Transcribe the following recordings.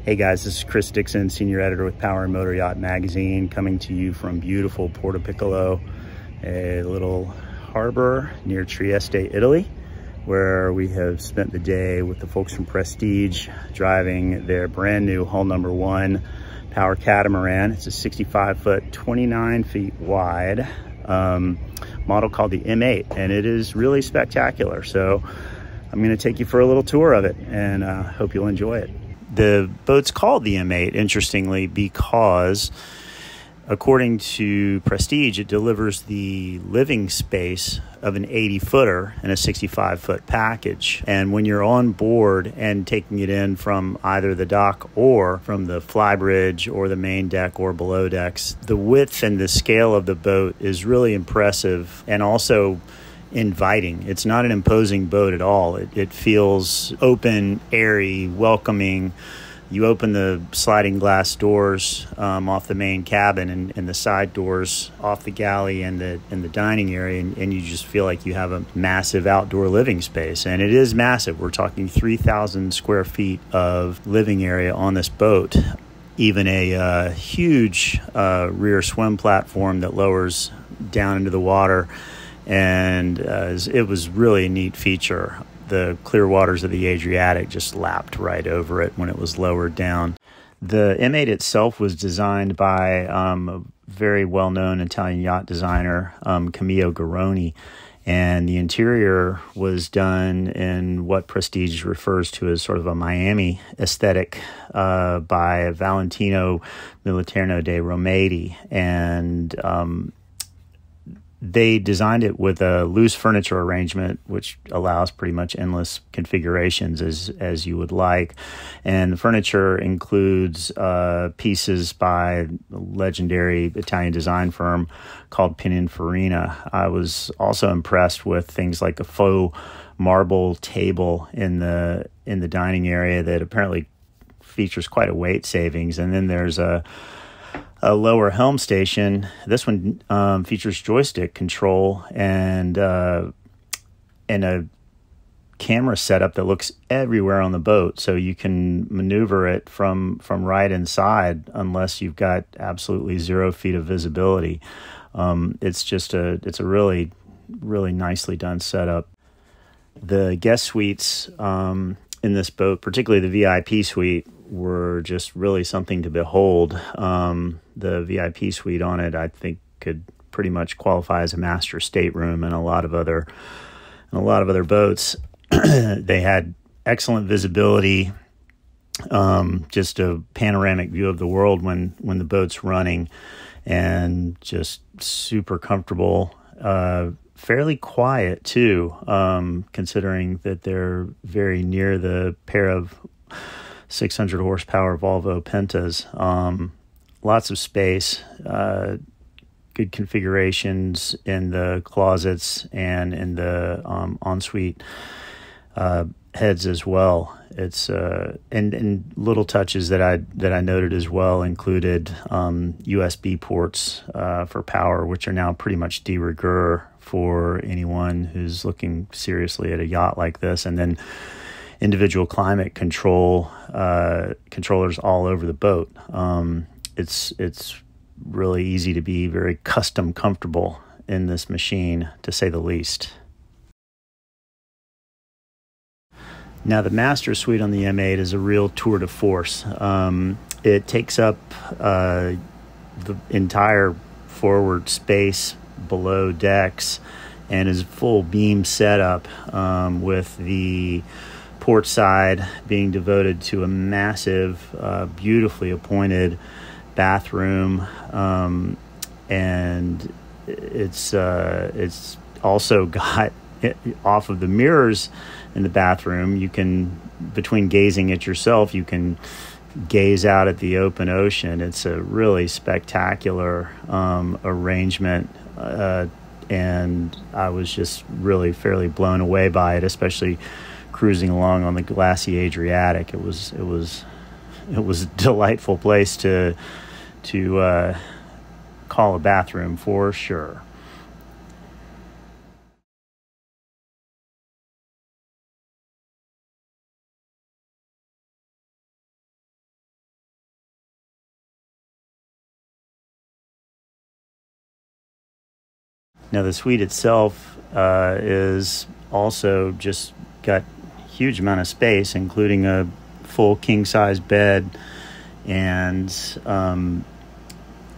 Hey guys, this is Chris Dixon, Senior Editor with Power and Motor Yacht Magazine, coming to you from beautiful Porto Piccolo, a little harbor near Trieste, Italy, where we have spent the day with the folks from Prestige driving their brand new hull number 1 power catamaran. It's a 65-foot, 29 feet wide model called the M8, and it is really spectacular. So I'm going to take you for a little tour of it, and hope you'll enjoy it. The boat's called the M8, interestingly, because according to Prestige, it delivers the living space of an 80-footer in a 65-foot package. And when you're on board and taking it in from either the dock or from the Flybridge or the main deck or below decks, the width and the scale of the boat is really impressive and also inviting. It's not an imposing boat at all. It feels open, airy, welcoming. You open the sliding glass doors off the main cabin and the side doors off the galley and the dining area, and you just feel like you have a massive outdoor living space. And it is massive. We're talking 3,000 square feet of living area on this boat. Even a huge rear swim platform that lowers down into the water. And it was really a neat feature. The clear waters of the Adriatic just lapped right over it when it was lowered down. The M8 itself was designed by a very well-known Italian yacht designer, Camillo Garrone, and the interior was done in what Prestige refers to as sort of a Miami aesthetic by Valentino Militerno de Romedi, and they designed it with a loose furniture arrangement, which allows pretty much endless configurations as you would like. And the furniture includes pieces by a legendary Italian design firm called Pininfarina. I was also impressed with things like a faux marble table in the dining area that apparently features quite a weight savings. And then there's a lower helm station. This one features joystick control and a camera setup that looks everywhere on the boat, so you can maneuver it from right and side unless you've got absolutely 0 feet of visibility. It's a really nicely done setup. The guest suites in this boat, particularly the VIP suite, were just really something to behold. The VIP suite on it, I think, could pretty much qualify as a master stateroom in a lot of other boats. They had excellent visibility, just a panoramic view of the world when the boat's running, and just super comfortable. Fairly quiet too, considering that they're very near the pair of 600 horsepower Volvo Pentas. Lots of space, good configurations in the closets and in the ensuite heads as well. It's and little touches that I noted as well included USB ports for power, which are now pretty much de rigueur for anyone who's looking seriously at a yacht like this, and then individual climate controllers all over the boat. It's really easy to be very custom comfortable in this machine, to say the least. Now, the master suite on the M8 is a real tour de force. It takes up the entire forward space below decks and is full beam setup, with the port side being devoted to a massive, beautifully appointed bathroom, and it's also got, off of the mirrors in the bathroom, you can, between gazing at yourself, you can gaze out at the open ocean. It's a really spectacular arrangement, and I was just really fairly blown away by it, especially cruising along on the glassy Adriatic. It was a delightful place to call a bathroom for sure. Now the suite itself is also just got a huge amount of space, including a full king-size bed, and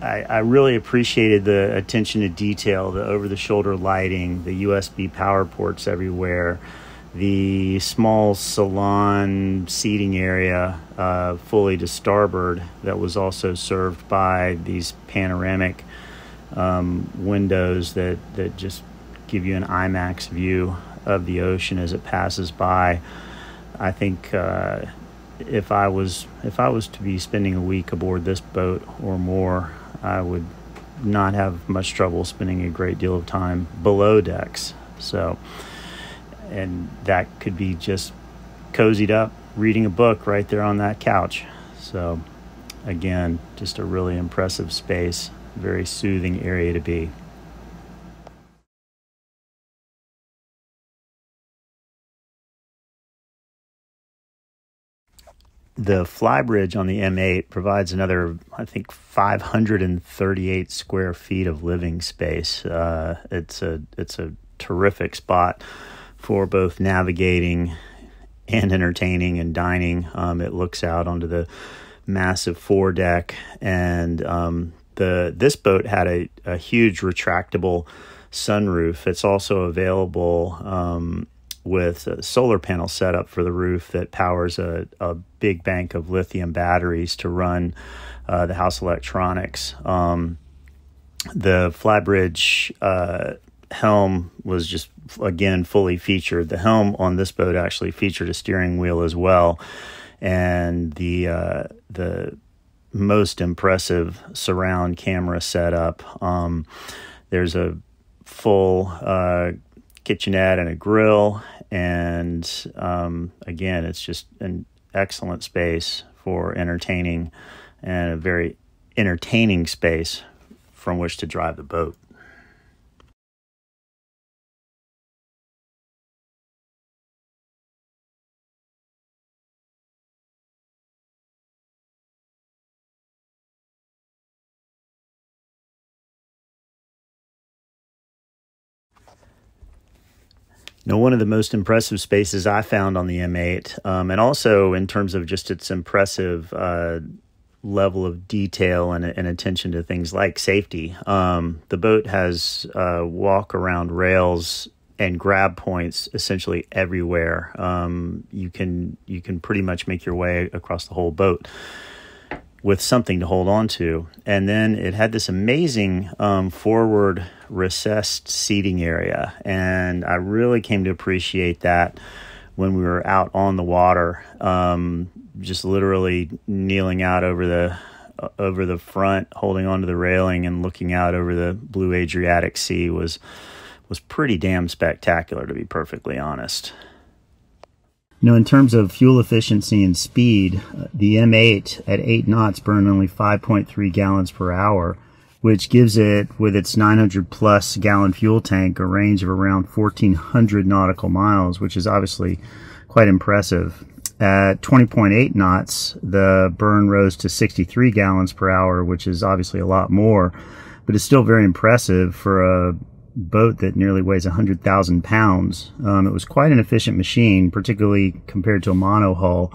I really appreciated the attention to detail, the over-the-shoulder lighting, the USB power ports everywhere, the small salon seating area fully to starboard that was also served by these panoramic windows that just give you an IMAX view of the ocean as it passes by. I think if I was to be spending a week aboard this boat or more, I would not have much trouble spending a great deal of time below decks. So, and that could be just cozied up, reading a book right there on that couch. So, again, just a really impressive space, very soothing area to be. The Flybridge on the M8 provides another, I think, 538 square feet of living space. It's a terrific spot for both navigating and entertaining and dining. It looks out onto the massive foredeck, and this boat had a huge retractable sunroof. It's also available with a solar panel setup for the roof that powers a big bank of lithium batteries to run the house electronics. The Flybridge helm was just, again, fully featured. The helm on this boat actually featured a steering wheel as well, and the most impressive surround camera setup. There's a full kitchenette and a grill, and again, it's just an excellent space for entertaining, and a very entertaining space from which to drive the boat. Now, one of the most impressive spaces I found on the M8, and also in terms of just its impressive level of detail and attention to things like safety. The boat has walk-around rails and grab points essentially everywhere. You can pretty much make your way across the whole boat with something to hold on to. And then it had this amazing forward recessed seating area, and I really came to appreciate that when we were out on the water. Just literally kneeling out over the front, holding onto the railing and looking out over the blue Adriatic Sea was pretty damn spectacular, to be perfectly honest. In terms of fuel efficiency and speed, the M8 at 8 knots burned only 5.3 gallons per hour, which gives it, with its 900 plus gallon fuel tank, a range of around 1,400 nautical miles, which is obviously quite impressive. At 20.8 knots, the burn rose to 63 gallons per hour, which is obviously a lot more, but it's still very impressive for a boat that nearly weighs 100,000 pounds. It was quite an efficient machine, particularly compared to a monohull.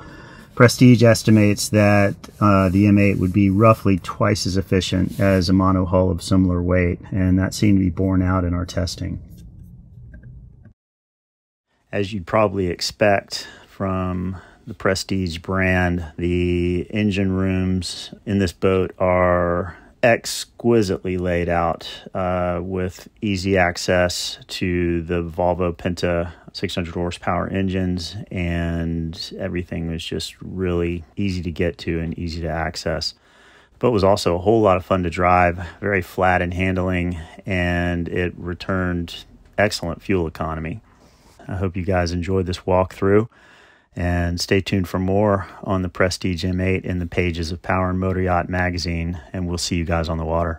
Prestige estimates that the M8 would be roughly twice as efficient as a monohull of similar weight, and that seemed to be borne out in our testing. As you'd probably expect from the Prestige brand, the engine rooms in this boat are exquisitely laid out with easy access to the Volvo Penta 600 horsepower engines, and everything was just really easy to get to and easy to access. The boat was also a whole lot of fun to drive, very flat in handling, and it returned excellent fuel economy. I hope you guys enjoyed this walkthrough, and stay tuned for more on the Prestige M8 in the pages of Power and Motor Yacht magazine, and we'll see you guys on the water.